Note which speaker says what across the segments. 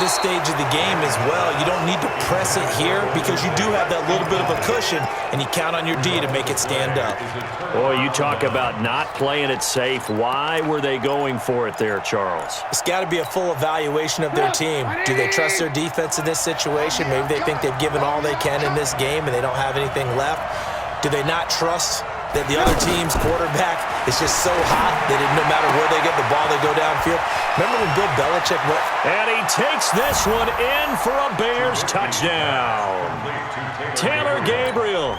Speaker 1: this stage of the game as well. You don't need to press it here because you do have that little bit of a cushion, and you count on your D to make it stand up.
Speaker 2: Boy, you talk about not playing it safe. Why were they going for it there, Charles?
Speaker 1: It's got to be a full evaluation of their team. Do they trust their defense in this situation? Maybe they think they've given all they can in this game and they don't have anything left. Do they not trust that the other team's quarterback is just so hot that no matter where they get the ball, they go downfield? Remember when Bill Belichick went?
Speaker 2: And he takes this one in for a Bears touchdown. Taylor Gabriel,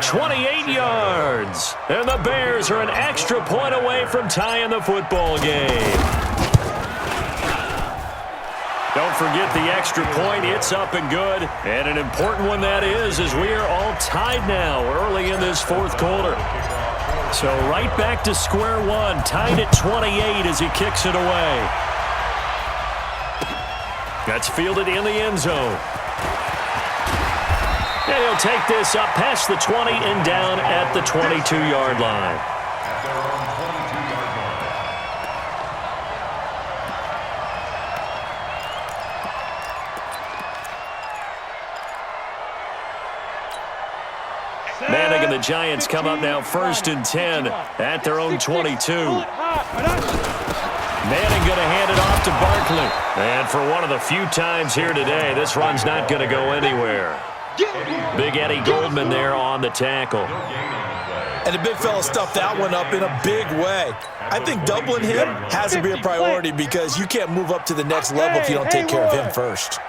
Speaker 2: 28 yards. And the Bears are an extra point away from tying the football game. Don't forget the extra point. It's up and good. And an important one that is, as we are all tied now early in this fourth quarter. So right back to square one, tied at 28 as he kicks it away. That's fielded in the end zone. And he'll take this up past the 20 and down at the 22-yard line. Manning and the Giants come up now 1st and 10 at their own 22. Manning going to hand it off to Barkley. And for one of the few times here today, this run's not going to go anywhere. Big Eddie Goldman there on the tackle.
Speaker 1: And the big fella stuffed that one up in a big way. I think doubling him has to be a priority because you can't move up to the next level if you don't take care of him first.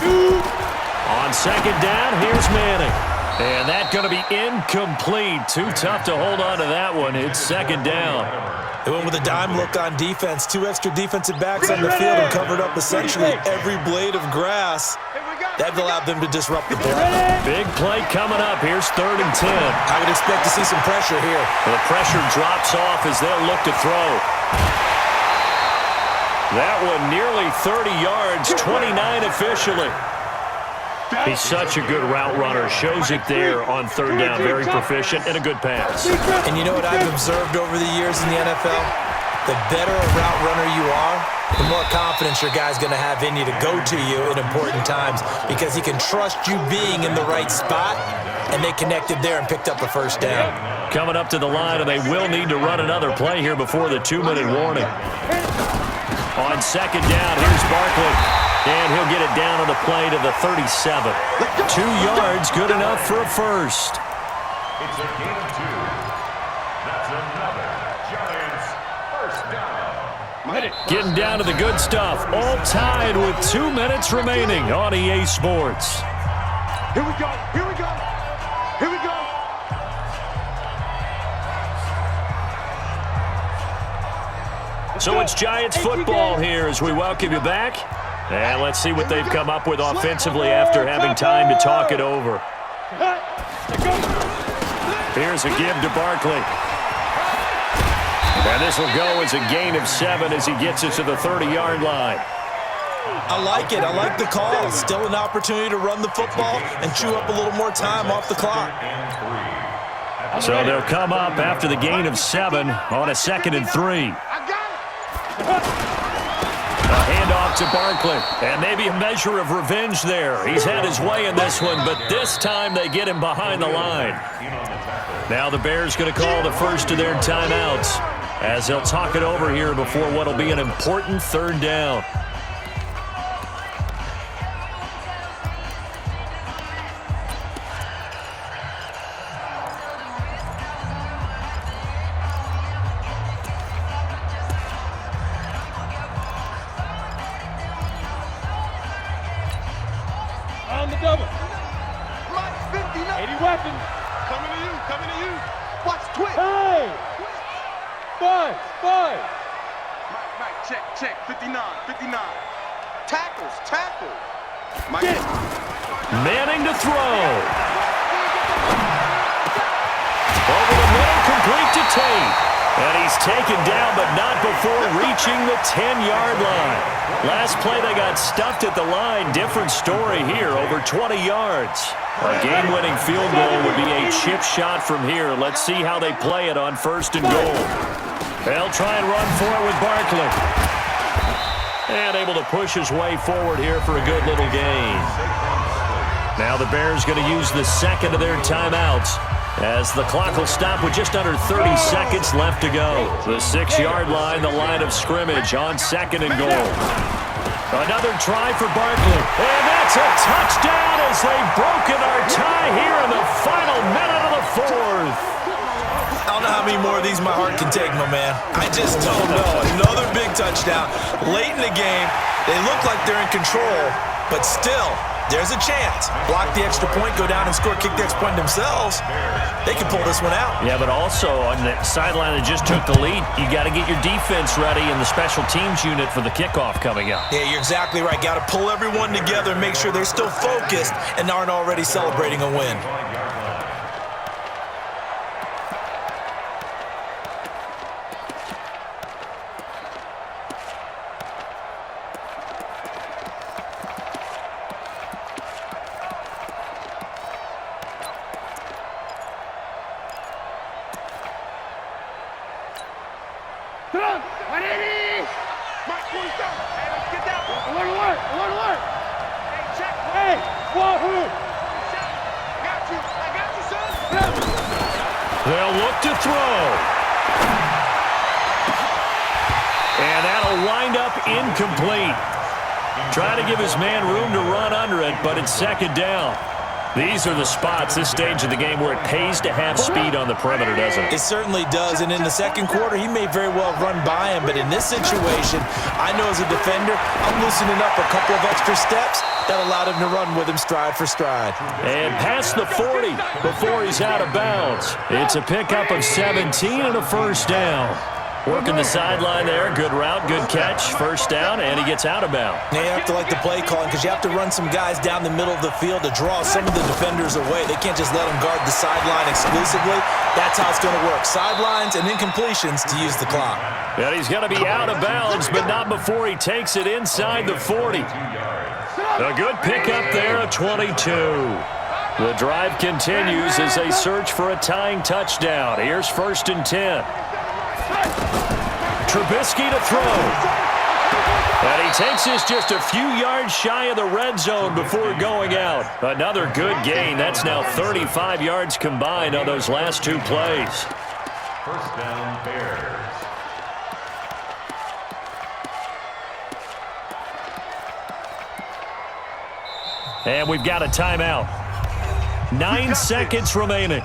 Speaker 2: On second down, here's Manning. And that's going to be incomplete. Too tough to hold on to that one. It's second down.
Speaker 1: They went with a dime look on defense. 2 extra defensive backs on the field and covered up essentially every blade of grass. That allowed them to disrupt the play.
Speaker 2: Big play coming up. Here's 3rd and 10.
Speaker 1: I would expect to see some pressure here.
Speaker 2: The pressure drops off as they'll look to throw. That one nearly 30 yards, 29 officially. He's such a good route runner. Shows it there on 3rd down. Very proficient and a good pass.
Speaker 1: And you know what I've observed over the years in the NFL? The better a route runner you are, the more confidence your guy's going to have in you to go to you in important times because he can trust you being in the right spot, and they connected there and picked up a first down.
Speaker 2: Coming up to the line, and they will need to run another play here before the 2-minute warning. On second down, here's Barkley. And he'll get it down on the play to the 37. 2 yards, good enough for a first.
Speaker 3: It's a gain of 2. That's another Giants first down.
Speaker 2: Getting down to the good stuff. All tied with 2 minutes remaining on EA Sports.
Speaker 3: Here we go. Here we go. Here we go.
Speaker 2: So it's Giants football here as we welcome you back. And let's see what they've come up with offensively after having time to talk it over. Here's a give to Barkley. And this will go as a gain of 7 as he gets it to the 30-yard line.
Speaker 1: I like it. I like the call. Still an opportunity to run the football and chew up a little more time off the clock.
Speaker 2: So they'll come up after the gain of 7 on a 2nd and 3. A handoff to Barkley, and maybe a measure of revenge there. He's had his way in this one, but this time they get him behind the line. Now the Bears going to call the first of their timeouts as they'll talk it over here before what will be an important 3rd down.
Speaker 4: On the double. 80 weapons.
Speaker 3: Coming to you. Coming to you. Watch twitch.
Speaker 4: Hey! Five.
Speaker 3: Mike, check. 59. Tackles. Mike.
Speaker 2: Manning to throw. Over the middle, complete to Tate. And he's taken down, but not before reaching the 10-yard line. Last play, they got stuffed at the line. Different story here, over 20 yards. A game-winning field goal would be a chip shot from here. Let's see how they play it on 1st and goal. They'll try and run for it with Barkley. And able to push his way forward here for a good little gain. Now the Bears going to use the second of their timeouts as the clock will stop with just under 30 seconds left to go. The 6-yard line, the line of scrimmage on 2nd and goal. Another try for Barkley. And that's a touchdown as they've broken our tie here in the final minute of the 4th.
Speaker 1: I don't know how many more of these my heart can take, my man. I just don't know. Another big touchdown. Late in the game, they look like they're in control, but still, there's a chance. Block the extra point, go down and score, kick the extra point themselves. They can pull this one out.
Speaker 2: Yeah, but also on the sideline that just took the lead, you got to get your defense ready in the special teams unit for the kickoff coming up.
Speaker 1: Yeah, you're exactly right. Got to pull everyone together and make sure they're still focused and aren't already celebrating a win.
Speaker 2: They'll look to throw. And that'll wind up incomplete. Trying to give his man room to run under it, but it's 2nd down. These are the spots, this stage of the game, where it pays to have speed on the perimeter, doesn't it?
Speaker 1: It certainly does, and in the 2nd quarter, he may very well run by him, but in this situation, I know as a defender, I'm loosening up a couple of extra steps that allowed him to run with him stride for stride.
Speaker 2: And past the 40 before he's out of bounds. It's a pickup of 17 and a 1st down. Working the sideline there. Good route, good catch. 1st down, and he gets out of bounds.
Speaker 1: Now you have to like the play calling because you have to run some guys down the middle of the field to draw some of the defenders away. They can't just let them guard the sideline exclusively. That's how it's going to work. Sidelines and incompletions to use the clock.
Speaker 2: And he's going to be out of bounds, but not before he takes it inside the 40. A good pickup there at 22. The drive continues as they search for a tying touchdown. Here's 1st and 10. Trubisky to throw. And he takes this just a few yards shy of the red zone before going out. Another good gain. That's now 35 yards combined on those last 2 plays.
Speaker 3: 1st down, Bears.
Speaker 2: And we've got a timeout. 9 seconds remaining.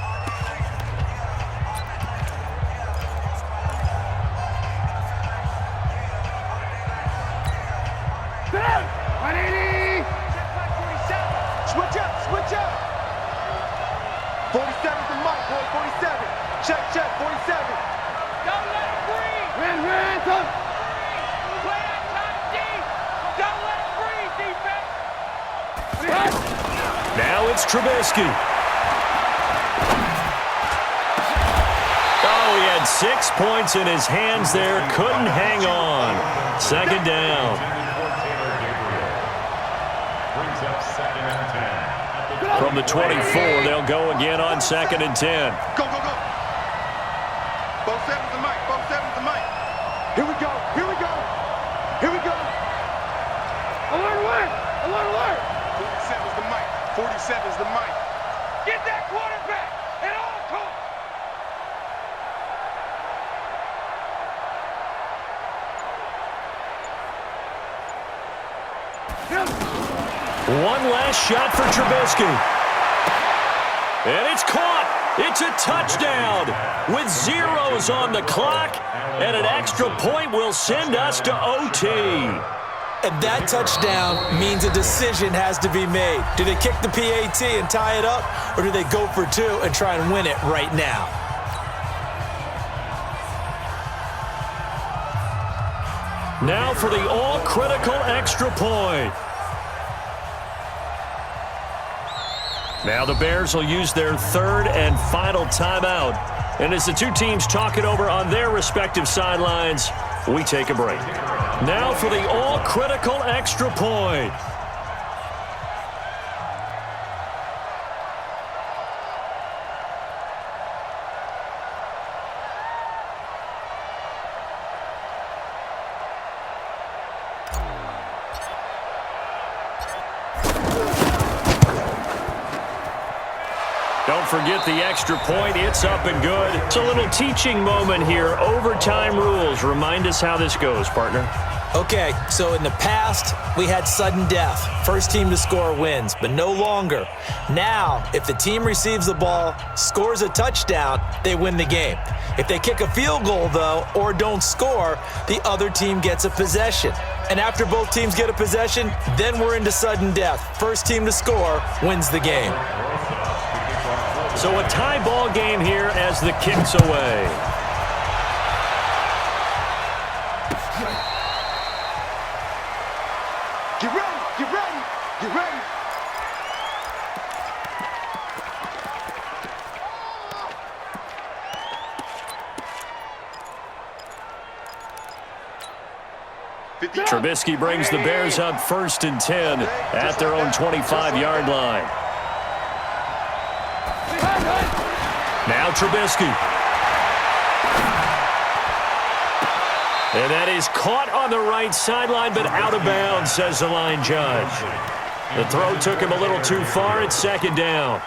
Speaker 3: Switch up, switch up. 47's the mic, boy, 47. Check, 47.
Speaker 4: Don't let him breathe. Ran, come. Play that top deep. Don't let him breathe, defense.
Speaker 2: Now it's Trubisky. Oh, he had 6 points in his hands there. Couldn't hang on. 2nd down. From the 24, they'll go again on 2nd and 10.
Speaker 3: Go, go, go. Both 7's the mic, both 7's the mic. Here we go, here we go. Here we go.
Speaker 4: Alert, alert. Alert, alert.
Speaker 3: 47's the mic, 47's the mic.
Speaker 4: Get that quarterback at all costs.
Speaker 2: One last shot for Trubisky. And it's caught. It's a touchdown with zeros on the clock. And an extra point will send us to OT.
Speaker 1: And that touchdown means a decision has to be made. Do they kick the PAT and tie it up, or do they go for 2 and try and win it right now?
Speaker 2: Now for the all-critical extra point. Now the Bears will use their 3rd and final timeout. And as the 2 teams talk it over on their respective sidelines, we take a break. Now for the all-critical extra point. Don't forget the extra point. It's up and good. It's a little teaching moment here. Overtime rules. Remind us how this goes, partner.
Speaker 1: Okay, so in the past, we had sudden death. First team to score wins, but no longer. Now, if the team receives the ball, scores a touchdown, they win the game. If they kick a field goal, though, or don't score, the other team gets a possession. And after both teams get a possession, then we're into sudden death. First team to score wins the game.
Speaker 2: So a tie ball game here as the kick's away.
Speaker 3: Get ready, get ready, get ready.
Speaker 2: Trubisky brings the Bears up 1st and 10 at their own 25-yard line. Now Trubisky. And that is caught on the right sideline, but out of bounds, says the line judge. The throw took him a little too far. It's 2nd down.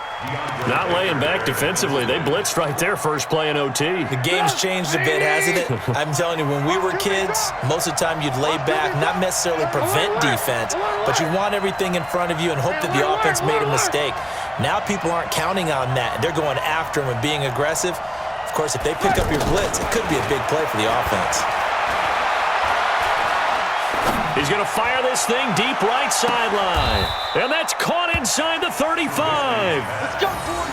Speaker 2: Not laying back defensively. They blitzed right there first play in OT.
Speaker 1: The game's changed a bit, hasn't it? I'm telling you, when we were kids, most of the time you'd lay back, not necessarily prevent defense, but you want everything in front of you and hope that the offense made a mistake. Now people aren't counting on that, and they're going after them and being aggressive. Of course, if they pick up your blitz, it could be a big play for the offense.
Speaker 2: He's going to fire this thing deep right sideline. And that's caught inside the 35.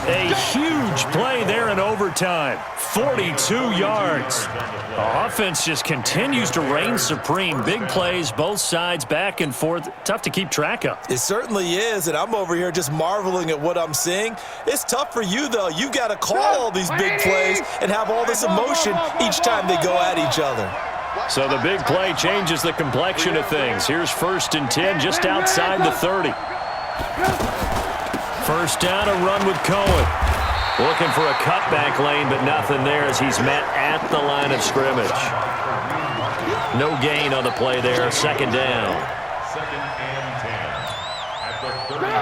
Speaker 2: A huge play there in overtime. 42 yards. The offense just continues to reign supreme. Big plays, both sides, back and forth. Tough to keep track of.
Speaker 1: It certainly is, and I'm over here just marveling at what I'm seeing. It's tough for you, though. You got to call all these big plays and have all this emotion each time they go at each other.
Speaker 2: So the big play changes the complexion of things. Here's 1st and 10 just outside the 30. First down, a run with Cohen. Looking for a cutback lane, but nothing there as he's met at the line of scrimmage. No gain on the play there. 2nd down.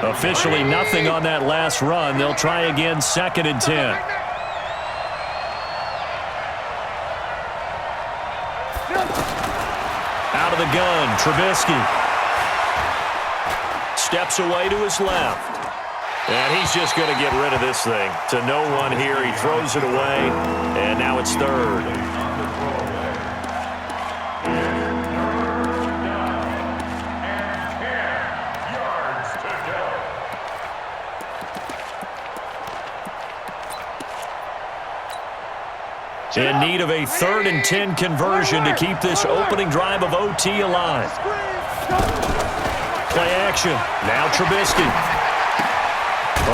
Speaker 2: Officially nothing on that last run. They'll try again 2nd and 10. Out of the gun, Trubisky. Steps away to his left. And he's just going to get rid of this thing. To no one here. He throws it away, and now it's 3rd. In need of a 3rd and 10 conversion to keep this opening drive of OT alive. Play action. Now Trubisky.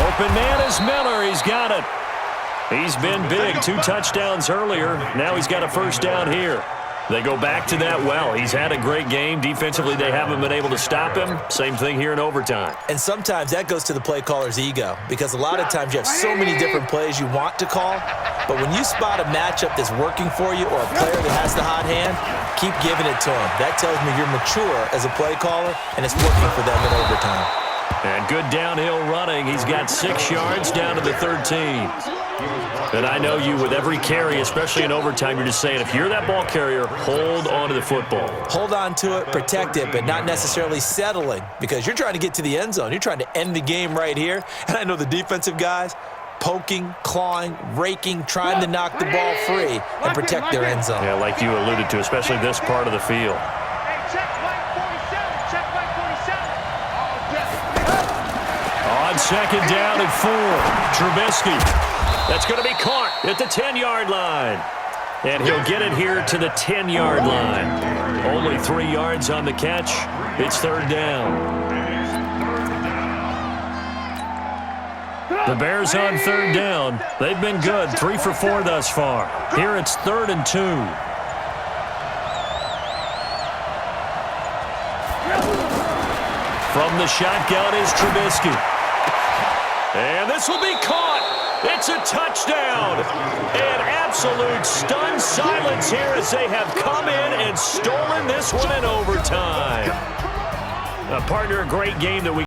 Speaker 2: Open man is Miller. He's got it. He's been big. 2 touchdowns earlier. Now he's got a 1st down here. They go back to that well. He's had a great game. Defensively, they haven't been able to stop him. Same thing here in overtime.
Speaker 1: And sometimes that goes to the play caller's ego, because a lot of times you have so many different plays you want to call, but when you spot a matchup that's working for you or a player that has the hot hand, keep giving it to him. That tells me you're mature as a play caller, and it's working for them in overtime.
Speaker 2: And good downhill running. He's got 6 yards down to the 13. And I know you, with every carry, especially in overtime, you're just saying, if you're that ball carrier, hold on to the football.
Speaker 1: Hold on to it, protect it, but not necessarily settling, because you're trying to get to the end zone. You're trying to end the game right here. And I know the defensive guys poking, clawing, raking, trying to knock the ball free and protect their end zone.
Speaker 2: Yeah, like you alluded to, especially this part of the field. On 2nd down and 4, Trubisky. That's going to be caught at the 10-yard line. And he'll get it here to the 10-yard line. Only 3 yards on the catch. It's 3rd down. The Bears on 3rd down. They've been good, 3 for 4 thus far. Here it's 3rd and 2. From the shotgun is Trubisky. And this will be caught. It's a touchdown. An absolute stunned silence here as they have come in and stolen this one in overtime. Partner, a great game that we